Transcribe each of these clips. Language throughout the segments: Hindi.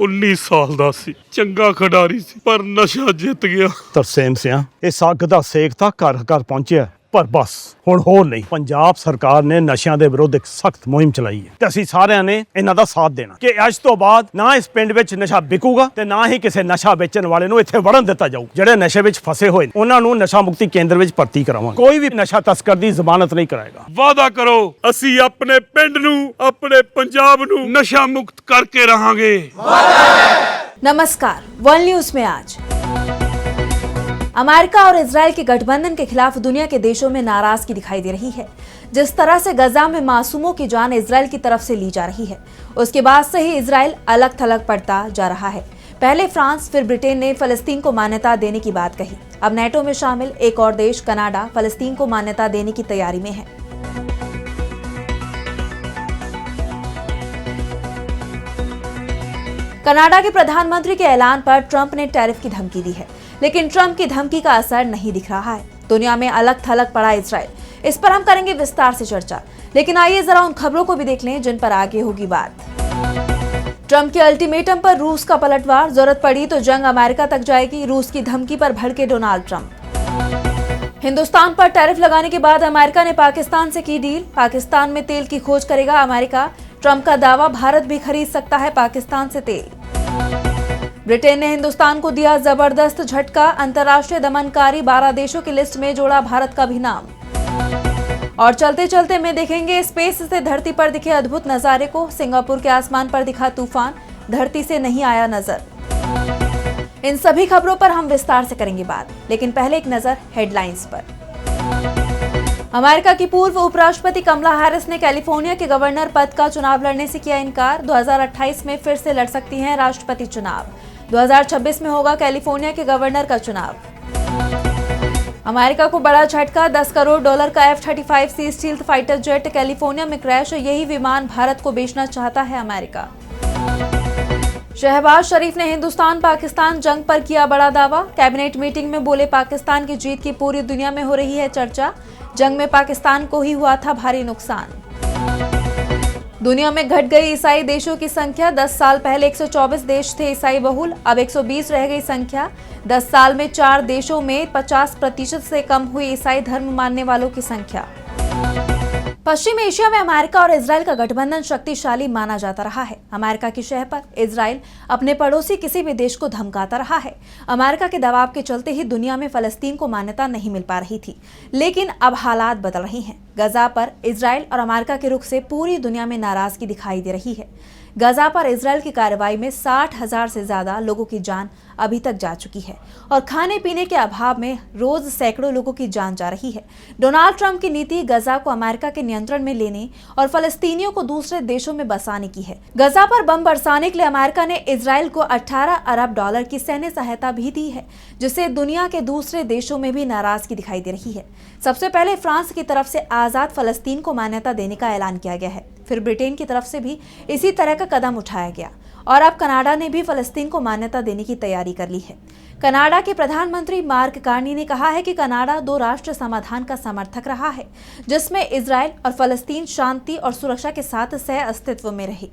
19 ਸਾਲ ਦਾ ਸੀ, ਚੰਗਾ ਖਿਡਾਰੀ ਸੀ, ਪਰ ਨਸ਼ਾ ਜਿੱਤ ਗਿਆ। ਤਰਸੇਮ ਸਿਆ, ਇਸ ਅੱਗ ਦਾ ਸੇਕ ਤਾਂ ਘਰ ਘਰ ਪਹੁੰਚਿਆ, ਪਰ ਬਸ ਹੁਣ ਹੋਰ ਨਹੀਂ। ਪੰਜਾਬ ਸਰਕਾਰ ਨੇ ਨਸ਼ਿਆਂ ਦੇ ਵਿਰੁੱਧ ਇੱਕ ਸਖਤ ਮੁਹਿੰਮ ਚਲਾਈ ਹੈ ਤੇ ਅਸੀਂ ਸਾਰਿਆਂ ਨੇ ਇਹਨਾਂ ਦਾ ਸਾਥ ਦੇਣਾ ਕਿ ਅੱਜ ਤੋਂ ਬਾਅਦ ਨਾ ਇਸ ਪਿੰਡ ਵਿੱਚ ਨਸ਼ਾ ਵਿਕੂਗਾ ਤੇ ਨਾ ਹੀ ਕਿਸੇ ਨਸ਼ਾ ਵੇਚਣ ਵਾਲੇ ਨੂੰ ਇੱਥੇ ਵੜਨ ਦਿੱਤਾ ਜਾਊ। ਜਿਹੜੇ ਨਸ਼ੇ ਵਿੱਚ ਫਸੇ ਹੋਏ ਨੇ ਉਹਨਾਂ ਨੂੰ ਨਸ਼ਾ ਮੁਕਤੀ ਕੇਂਦਰ ਵਿੱਚ ਭਰਤੀ ਕਰਾਵਾਂਗੇ। ਕੋਈ ਵੀ ਨਸ਼ਾ ਤਸਕਰ ਦੀ ਜ਼ਮਾਨਤ ਨਹੀਂ ਕਰਾਏਗਾ। ਵਾਅਦਾ ਕਰੋ, ਅਸੀਂ ਆਪਣੇ ਪਿੰਡ ਨੂੰ, ਆਪਣੇ ਪੰਜਾਬ ਨੂੰ नशा मुक्त करके रहेंगे। नमस्कार, वर्ल्ड न्यूज में आज अमेरिका और इजराइल के गठबंधन के खिलाफ दुनिया के देशों में नाराजगी दिखाई दे रही है। जिस तरह से गजा में मासूमों की जान इजराइल की तरफ से ली जा रही है, उसके बाद से ही इजराइल अलग थलग पड़ता जा रहा है। पहले फ्रांस, फिर ब्रिटेन ने फलस्तीन को मान्यता देने की बात कही। अब नेटो में शामिल एक और देश कनाडा फलस्तीन को मान्यता देने की तैयारी में है। कनाडा के प्रधानमंत्री के ऐलान पर ट्रंप ने टैरिफ की धमकी दी है, लेकिन ट्रंप की धमकी का असर नहीं दिख रहा है। दुनिया में अलग थलग पड़ा इजराइल, इस पर हम करेंगे विस्तार से चर्चा, लेकिन आइए जरा उन खबरों को भी देख लें जिन पर आगे होगी बात। ट्रंप के अल्टीमेटम पर रूस का पलटवार, जरूरत पड़ी तो जंग अमेरिका तक जाएगी, रूस की धमकी पर भड़के डोनाल्ड ट्रंप। हिंदुस्तान पर टैरिफ लगाने के बाद अमेरिका ने पाकिस्तान से की डील, पाकिस्तान में तेल की खोज करेगा अमेरिका। ट्रंप का दावा, भारत भी खरीद सकता है पाकिस्तान से तेल। ब्रिटेन ने हिंदुस्तान को दिया जबरदस्त झटका, अंतर्राष्ट्रीय दमनकारी 12 देशों की लिस्ट में जोड़ा भारत का भी नाम। और चलते चलते में देखेंगे स्पेस से धरती पर दिखे अद्भुत नजारे को, सिंगापुर के आसमान पर दिखा तूफान, धरती से नहीं आया नजर। इन सभी खबरों पर हम विस्तार से करेंगे बात, लेकिन पहले एक नजर हेडलाइंस पर। अमेरिका की पूर्व उपराष्ट्रपति कमला हैरिस ने कैलिफोर्निया के गवर्नर पद का चुनाव लड़ने से किया इनकार। 2028 में फिर से लड़ सकती हैं राष्ट्रपति चुनाव। 2026 में होगा कैलिफोर्निया के गवर्नर का चुनाव। अमेरिका को बड़ा झटका, $10 करोड़ का F-35C stealth fighter jet California में क्रैश। यही विमान भारत को बेचना चाहता है अमेरिका। शहबाज शरीफ ने हिंदुस्तान पाकिस्तान जंग पर किया बड़ा दावा। कैबिनेट मीटिंग में बोले, पाकिस्तान की जीत की पूरी दुनिया में हो रही है चर्चा, जंग में पाकिस्तान को ही हुआ था भारी नुकसान। दुनिया में घट गई ईसाई देशों की संख्या, 10 साल पहले 124 देश थे ईसाई बहुल, अब 120 रह गई संख्या। 10 साल में 4 देशों में 50% से कम हुई ईसाई धर्म मानने वालों की संख्या। पश्चिम एशिया में अमेरिका और इजराइल का गठबंधन शक्तिशाली माना जाता रहा है। अमेरिका की शह पर इजराइल अपने पड़ोसी किसी भी देश को धमकाता रहा है। अमेरिका के दबाव के चलते ही दुनिया में फलस्तीन को मान्यता नहीं मिल पा रही थी, लेकिन अब हालात बदल रही हैं। गजा पर इजराइल और अमेरिका के रुख से पूरी दुनिया में नाराजगी दिखाई दे रही है। गजा पर इजराइल की कार्रवाई में 60,000 से ज्यादा लोगों की जान अभी तक जा चुकी है और खाने पीने के अभाव में रोज सैकड़ों लोगों की जान जा रही है। डोनाल्ड ट्रंप की नीति गजा को अमेरिका के नियंत्रण में लेने और फलस्तीनियों को दूसरे देशों में बसाने की है। गजा पर बम बरसाने के लिए अमेरिका ने इजराइल को $18 अरब की सैन्य सहायता भी दी है, जिससे दुनिया के दूसरे देशों में भी नाराजगी दिखाई दे रही है। सबसे पहले फ्रांस की तरफ से आजाद फलस्तीन को मान्यता देने का ऐलान किया गया है, फिर ब्रिटेन की तरफ से भी इसी तरह का कदम उठाया गया और अब कनाडा ने भी फलस्तीन को मान्यता देने की तैयारी कर ली है। कनाडा के प्रधानमंत्री मार्क कार्नी ने कहा है कि कनाडा 2 राष्ट्र समाधान का समर्थक रहा है, जिसमें इजराइल और फलस्तीन शांति और सुरक्षा के साथ सह अस्तित्व में रहे।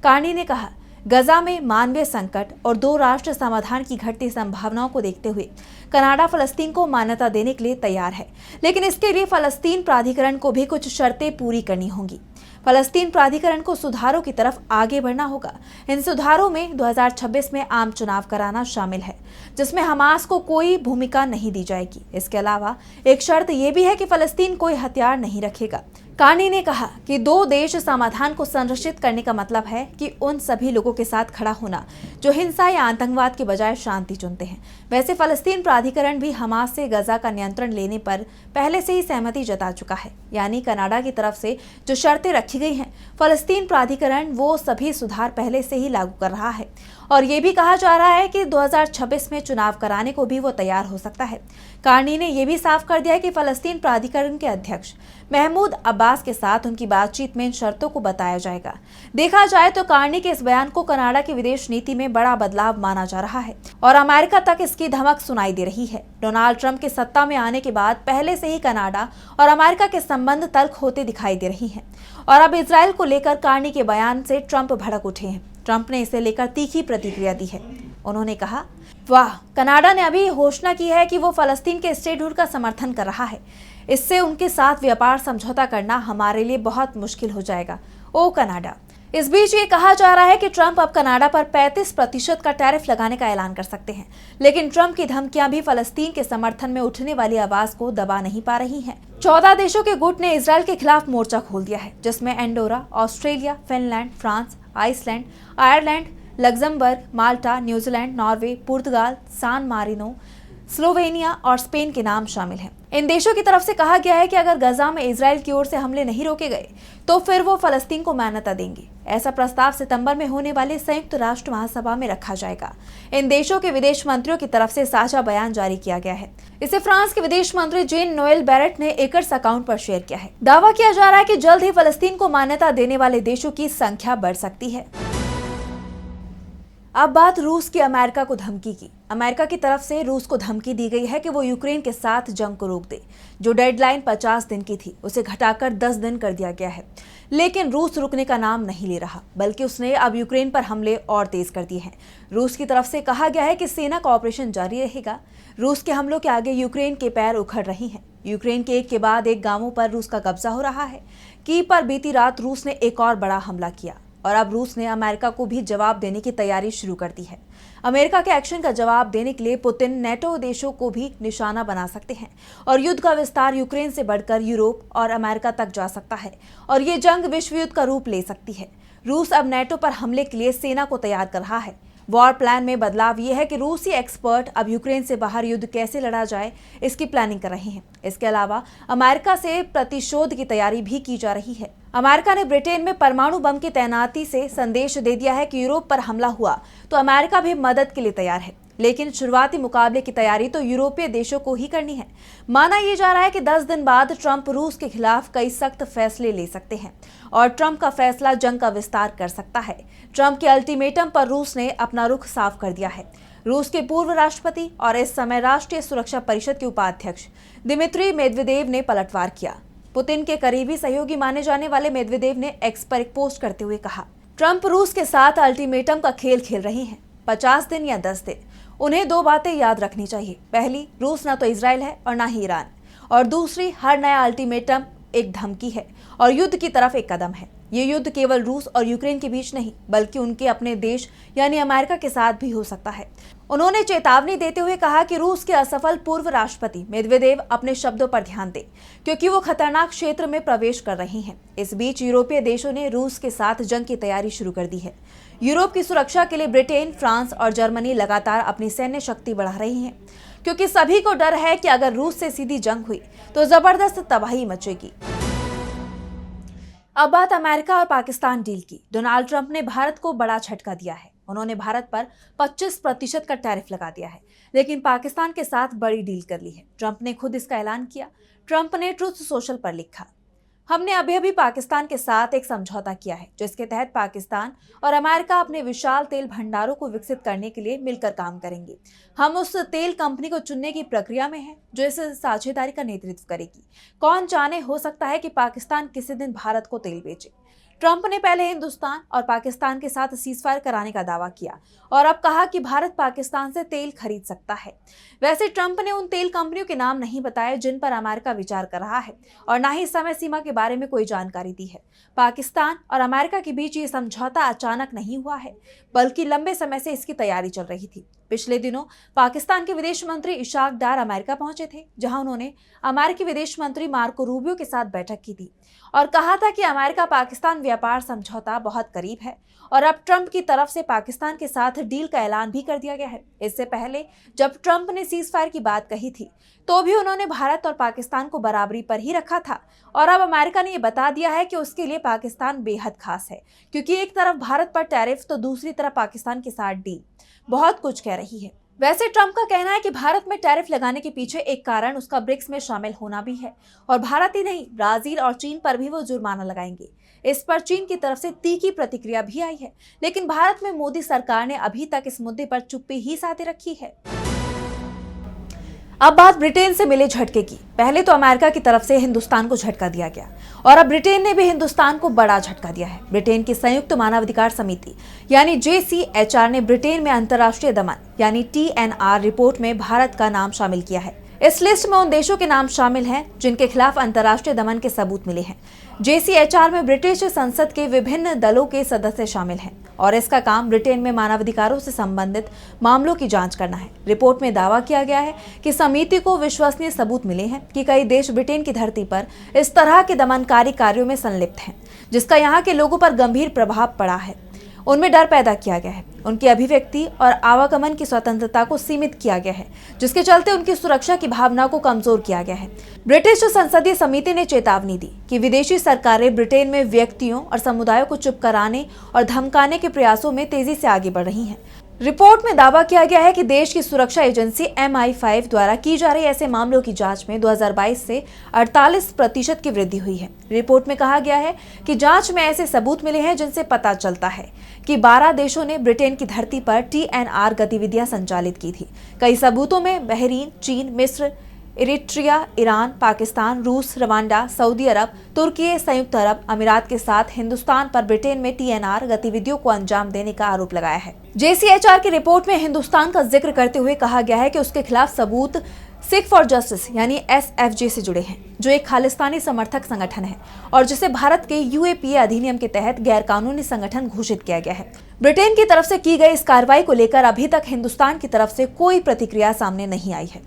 कार्नी ने कहा, गजा में मानवीय संकट और 2 राष्ट्र समाधान की घटती संभावनाओं को देखते हुए कनाडा फलस्तीन को मान्यता देने के लिए तैयार है, लेकिन इसके लिए फलस्तीन प्राधिकरण को भी कुछ शर्तें पूरी करनी होंगी। फलस्तीन प्राधिकरण को सुधारों की तरफ आगे बढ़ना होगा। इन सुधारों में 2026 में आम चुनाव कराना शामिल है, जिसमें हमास को कोई भूमिका नहीं दी जाएगी। इसके अलावा एक शर्त यह भी है कि फलस्तीन कोई हथियार नहीं रखेगा। कार्नी ने कहा कि 2 देश समाधान को संरक्षित करने का मतलब है कि उन सभी लोगों के साथ खड़ा होना जो हिंसा या आतंकवाद के बजाय शांति चुनते हैं। वैसे फलस्तीन प्राधिकरण भी हमास से गजा का नियंत्रण लेने पर पहले से ही सहमति जता चुका है, यानी कनाडा की तरफ से जो शर्तें रखी गई हैं, फलस्तीन प्राधिकरण वो सभी सुधार पहले से ही लागू कर रहा है और ये भी कहा जा रहा है कि 2026 में चुनाव कराने को भी वो तैयार हो सकता है। कार्नी ने यह भी साफ कर दिया कि फलस्तीन प्राधिकरण के अध्यक्ष महमूद अब्बास के साथ उनकी बातचीत में इन शर्तों को बताया जाएगा। देखा जाए तो कार्नी के इस बयान को कनाडा की विदेश नीति में बड़ा बदलाव माना जा रहा है और अमेरिका तक इसकी धमक सुनाई दे रही है। डोनाल्ड ट्रंप के सत्ता में आने के बाद पहले से ही कनाडा और अमेरिका के संबंध तल्ख होते दिखाई दे रही हैं और अब इजराइल को लेकर कार्नी के बयान से ट्रंप भड़क उठे हैं। ट्रंप ने इसे लेकर तीखी प्रतिक्रिया दी है। उन्होंने कहा, वाह, कनाडा ने अभी घोषणा की है कि वो फलस्तीन के स्टेटहुड का समर्थन कर रहा है। इससे उनके साथ व्यापार समझौता करना हमारे लिए बहुत मुश्किल हो जाएगा। ओ कनाडा। इस बीच ये कहा जा रहा है कि ट्रंप अब कनाडा पर 35% का टैरिफ लगाने का ऐलान कर सकते हैं, लेकिन ट्रंप की धमकियां भी फलस्तीन के समर्थन में उठने वाली आवाज को दबा नहीं पा रही हैं। 14 देशों के गुट ने इजराइल के खिलाफ मोर्चा खोल दिया है, जिसमें Andorra, Australia, Finland, France, Iceland, Ireland, Luxembourg, Malta, New Zealand, Norway, पुर्तगाल, सान मारिनो, स्लोवेनिया और स्पेन के नाम शामिल हैं। इन देशों की तरफ से कहा गया है कि अगर गजा में इजराइल की ओर से हमले नहीं रोके गए तो फिर वो फलस्तीन को मान्यता देंगे। ऐसा प्रस्ताव सितंबर में होने वाले संयुक्त राष्ट्र महासभा में रखा जाएगा। इन देशों के विदेश मंत्रियों की तरफ से साझा बयान जारी किया गया है। इसे फ्रांस के विदेश मंत्री जेन नोएल बैरेट ने एक्स अकाउंट पर शेयर किया है। दावा किया जा रहा है कि जल्द ही फलस्तीन को मान्यता देने वाले देशों की संख्या बढ़ सकती है। अब बात रूस की अमेरिका को धमकी की। अमेरिका की तरफ से रूस को धमकी दी गई है कि वो यूक्रेन के साथ जंग को रोक दे। जो डेडलाइन 50 दिन की थी उसे घटाकर 10 दिन कर दिया गया है, लेकिन रूस रुकने का नाम नहीं ले रहा, बल्कि उसने अब यूक्रेन पर हमले और तेज कर दिए हैं। रूस की तरफ से कहा गया है कि सेना का ऑपरेशन जारी रहेगा। रूस के हमलों के आगे यूक्रेन के पैर उखड़ रही हैं। यूक्रेन के एक के बाद एक गांवों पर रूस का कब्जा हो रहा है। कीव पर बीती रात रूस ने एक और बड़ा हमला किया और अब रूस ने अमेरिका को भी जवाब देने की तैयारी शुरू कर दी है। अमेरिका के एक्शन का जवाब देने के लिए पुतिन नेटो देशों को भी निशाना बना सकते हैं और युद्ध का विस्तार यूक्रेन से बढ़कर यूरोप और अमेरिका तक जा सकता है और ये जंग विश्व युद्ध का रूप ले सकती है। रूस अब नेटो पर हमले के लिए सेना को तैयार कर रहा है। वॉर प्लान में बदलाव ये है कि रूसी एक्सपर्ट अब यूक्रेन से बाहर युद्ध कैसे लड़ा जाए इसकी प्लानिंग कर रहे हैं। इसके अलावा अमेरिका से प्रतिशोध की तैयारी भी की जा रही है। अमेरिका ने ब्रिटेन में परमाणु बम की तैनाती से संदेश दे दिया है कि यूरोप पर हमला हुआ तो अमेरिका भी मदद के लिए तैयार है, लेकिन शुरुआती मुकाबले की तैयारी तो यूरोपीय देशों को ही करनी है। माना यह जा रहा है कि 10 दिन बाद ट्रंप रूस के खिलाफ कई सख्त फैसले ले सकते हैं और ट्रंप का फैसला जंग का विस्तार कर सकता है। ट्रंप के अल्टीमेटम पर रूस ने अपना रुख साफ कर दिया है। रूस के पूर्व राष्ट्रपति और इस समय राष्ट्रीय सुरक्षा परिषद के उपाध्यक्ष दिमित्री मेदवेदेव ने पलटवार किया। पुतिन के करीबी सहयोगी माने जाने वाले मेदवेदेव ने एक्स पर एक पोस्ट करते हुए कहा, ट्रंप रूस के साथ अल्टीमेटम का खेल खेल रहे हैं, 50 दिन या 10 दिन। उन्हें 2 बातें याद रखनी चाहिए। पहली, रूस ना तो इजराइल है और ना ही ईरान, और दूसरी, हर नया अल्टीमेटम एक धमकी है और युद्ध की तरफ एक कदम है। ये युद्ध केवल रूस और यूक्रेन के बीच नहीं, बल्कि उनके अपने देश यानी अमेरिका के साथ भी हो सकता है। उन्होंने चेतावनी देते हुए कहा कि रूस के असफल पूर्व राष्ट्रपति मेदवेदेव अपने शब्दों पर ध्यान दें, क्योंकि वो खतरनाक क्षेत्र में प्रवेश कर रही हैं। इस बीच यूरोपीय देशों ने रूस के साथ जंग की तैयारी शुरू कर दी है। यूरोप की सुरक्षा के लिए ब्रिटेन, फ्रांस और जर्मनी लगातार अपनी सैन्य शक्ति बढ़ा रही हैं, क्योंकि सभी को डर है कि अगर रूस से सीधी जंग हुई तो जबरदस्त तबाही मचेगी। अब बात अमेरिका और पाकिस्तान डील की। डोनाल्ड ट्रंप ने भारत को बड़ा झटका दिया है। उन्होंने भारत पर 25% का टैरिफ लगा दिया है, लेकिन पाकिस्तान के साथ बड़ी डील कर ली है। ट्रंप ने खुद इसका ऐलान किया। ट्रंप ने ट्रुथ सोशल पर लिखा, हमने अभी पाकिस्तान के साथ एक समझौता किया है, जिसके तहत पाकिस्तान और अमेरिका अपने विशाल तेल भंडारों को विकसित करने के लिए मिलकर काम करेंगे। हम उस तेल कंपनी को चुनने की प्रक्रिया में हैं, जो इस साझेदारी का नेतृत्व करेगी। कौन जाने, हो सकता है कि पाकिस्तान किसी दिन भारत को तेल बेचे। ट्रंप ने पहले हिंदुस्तान और पाकिस्तान के साथ सीजफायर कराने का दावा किया और अब कहा कि भारत पाकिस्तान से तेल खरीद सकता है। वैसे ट्रंप ने उन तेल कंपनियों के नाम नहीं बताए जिन पर अमेरिका विचार कर रहा है और न ही समय सीमा के बारे में कोई जानकारी दी है। पाकिस्तान और अमेरिका के बीच ये समझौता अचानक नहीं हुआ है, बल्कि लंबे समय से इसकी तैयारी चल रही थी। पिछले दिनों पाकिस्तान के विदेश मंत्री इशाक डार अमेरिका पहुंचे थे, जहां उन्होंने अमेरिकी विदेश मंत्री मार्को रूबियो के साथ बैठक की थी और कहा था कि अमेरिका पाकिस्तान व्यापार समझौता बहुत करीब है और अब ट्रंप की तरफ से पाकिस्तान के साथ डील का ऐलान भी कर दिया गया है। इससे पहले जब ट्रंप ने सीजफायर की बात कही थी तो भी उन्होंने भारत और पाकिस्तान को बराबरी पर ही रखा था और अब अमेरिका ने ये बता दिया है कि उसके लिए पाकिस्तान बेहद खास है, क्योंकि एक तरफ भारत पर टैरिफ तो दूसरी तरफ पाकिस्तान के साथ डील बहुत कुछ कह रही है। वैसे ट्रंप का कहना है कि भारत में टैरिफ लगाने के पीछे एक कारण उसका ब्रिक्स में शामिल होना भी है और भारत ही नहीं, ब्राजील और चीन पर भी वो जुर्माना लगाएंगे। इस पर चीन की तरफ से तीखी प्रतिक्रिया भी आई है, लेकिन भारत में मोदी सरकार ने अभी तक इस मुद्दे पर चुप्पी ही साधे रखी है। अब बात ब्रिटेन से मिले झटके की। पहले तो अमेरिका की तरफ से हिंदुस्तान को झटका दिया गया और अब ब्रिटेन ने भी हिंदुस्तान को बड़ा झटका दिया है। ब्रिटेन की संयुक्त मानवाधिकार समिति यानी JCHR ने ब्रिटेन में अंतर्राष्ट्रीय दमन यानी TNR रिपोर्ट में भारत का नाम शामिल किया है। इस लिस्ट में उन देशों के नाम शामिल हैं जिनके खिलाफ अंतर्राष्ट्रीय दमन के सबूत मिले हैं। JCHR में ब्रिटिश संसद के विभिन्न दलों के सदस्य शामिल हैं और इसका काम ब्रिटेन में मानवाधिकारों से संबंधित मामलों की जांच करना है। रिपोर्ट में दावा किया गया है कि समिति को विश्वसनीय सबूत मिले हैं कि कई देश ब्रिटेन की धरती पर इस तरह के दमनकारी कार्यों में संलिप्त हैं, जिसका यहाँ के लोगों पर गंभीर प्रभाव पड़ा है। उनमें डर पैदा किया गया है, उनकी अभिव्यक्ति और आवागमन की स्वतंत्रता को सीमित किया गया है, जिसके चलते उनकी सुरक्षा की भावना को कमजोर किया गया है। ब्रिटिश संसदीय समिति ने चेतावनी दी कि विदेशी सरकारें ब्रिटेन में व्यक्तियों और समुदायों को चुप कराने और धमकाने के प्रयासों में तेजी से आगे बढ़ रही हैं। रिपोर्ट में दावा किया गया है कि देश की सुरक्षा एजेंसी MI5 द्वारा की जा रही ऐसे मामलों की जांच में 2022 से 48% की वृद्धि हुई है। रिपोर्ट में कहा गया है कि जांच में ऐसे सबूत मिले हैं जिनसे पता चलता है कि 12 देशों ने ब्रिटेन की धरती पर TNR गतिविधियां संचालित की थी। कई सबूतों में बहरीन, चीन, मिस्र, इरिट्रिया, ईरान, पाकिस्तान, रूस, रवांडा, सऊदी अरब, तुर्की, संयुक्त अरब अमीरात के साथ हिंदुस्तान पर ब्रिटेन में TNR गतिविधियों को अंजाम देने का आरोप लगाया है। JCHR की रिपोर्ट में हिंदुस्तान का जिक्र करते हुए कहा गया है कि उसके खिलाफ सबूत सिख फॉर जस्टिस यानी SFJ से जुड़े हैं, जो एक खालिस्तानी समर्थक संगठन है और जिसे भारत के UAPA अधिनियम के तहत गैरकानूनी संगठन घोषित किया गया है। ब्रिटेन की तरफ से की गई इस कार्रवाई को लेकर अभी तक हिंदुस्तान की तरफ से कोई प्रतिक्रिया सामने नहीं आई है।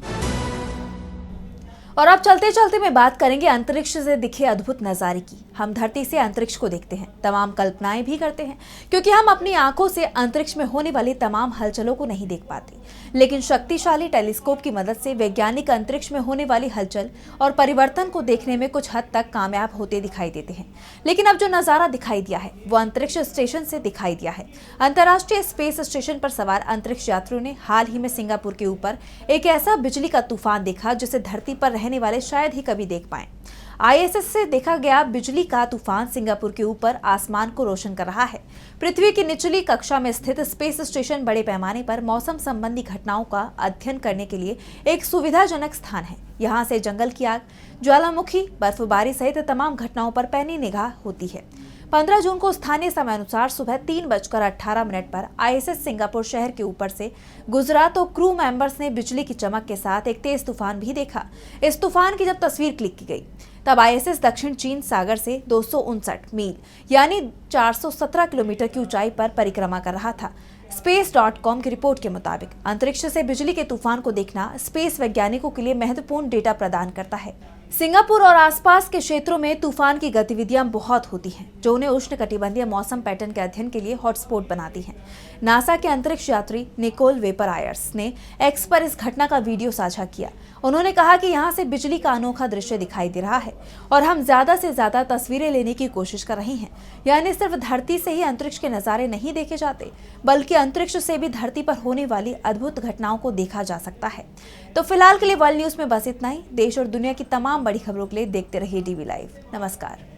और अब चलते चलते मैं बात करेंगे अंतरिक्ष से दिखे अद्भुत नजारे की। हम धरती से अंतरिक्ष को देखते हैं, तमाम कल्पनाएं भी करते हैं, क्योंकि हम अपनी आंखों से अंतरिक्ष में होने वाली तमाम हलचलों को नहीं देख पाते। लेकिन शक्तिशाली टेलीस्कोप की मदद से वैज्ञानिक अंतरिक्ष में होने वाली हलचल और परिवर्तन को देखने में कुछ हद तक कामयाब होते दिखाई देते हैं। लेकिन अब जो नजारा दिखाई दिया है वो अंतरिक्ष स्टेशन से दिखाई दिया है। अंतर्राष्ट्रीय स्पेस स्टेशन पर सवार अंतरिक्ष यात्रियों ने हाल ही में सिंगापुर के ऊपर एक ऐसा बिजली का तूफान देखा जिसे धरती पर रहने वाले शायद ही कभी देख पाएं। ISS से देखा गया बिजली का तूफान सिंगापुर के ऊपर आसमान को रोशन कर रहा है। पृथ्वी की निचली कक्षा में स्थित स्पेस स्टेशन बड़े पैमाने पर मौसम संबंधी घटनाओं का अध्ययन करने के लिए एक सुविधाजनक स्थान है। यहाँ से जंगल की आग, ज्वालामुखी, बर्फबारी सहित तमाम घटनाओं पर पैनी निगाह होती है। 15 जून को स्थानीय समय अनुसार सुबह 3:18 पर ISS सिंगापुर शहर के ऊपर से गुजरा तो क्रू मेंबर्स ने बिजली की चमक के साथ एक तेज तूफान भी देखा। इस तूफान की जब तस्वीर क्लिक की गई तब ISS दक्षिण चीन सागर से 259 मील यानी 417 किलोमीटर की ऊंचाई पर परिक्रमा कर रहा था। Space.com की रिपोर्ट के मुताबिक अंतरिक्ष से बिजली के तूफान को देखना स्पेस वैज्ञानिकों के लिए महत्वपूर्ण डेटा प्रदान करता है। सिंगापुर और आसपास के क्षेत्रों में तूफान की गतिविधियां बहुत होती हैं, जो उन्हें उष्णकटिबंधीय मौसम पैटर्न के अध्ययन के लिए हॉटस्पॉट बनाती हैं। नासा के अंतरिक्ष यात्री निकोल वेपर आयर्स ने एक्स पर इस घटना का वीडियो साझा किया। उन्होंने कहा कि यहाँ से बिजली का अनोखा दृश्य दिखाई दे रहा है और हम ज्यादा से ज्यादा तस्वीरें लेने की कोशिश कर रहे हैं। यानी सिर्फ धरती से ही अंतरिक्ष के नजारे नहीं देखे जाते, बल्कि अंतरिक्ष से भी धरती पर होने वाली अद्भुत घटनाओं को देखा जा सकता है। तो फिलहाल के लिए वर्ल्ड न्यूज में बस इतना ही। देश और दुनिया की तमाम बड़ी खबरों के लिए देखते रहिए DV लाइव। नमस्कार।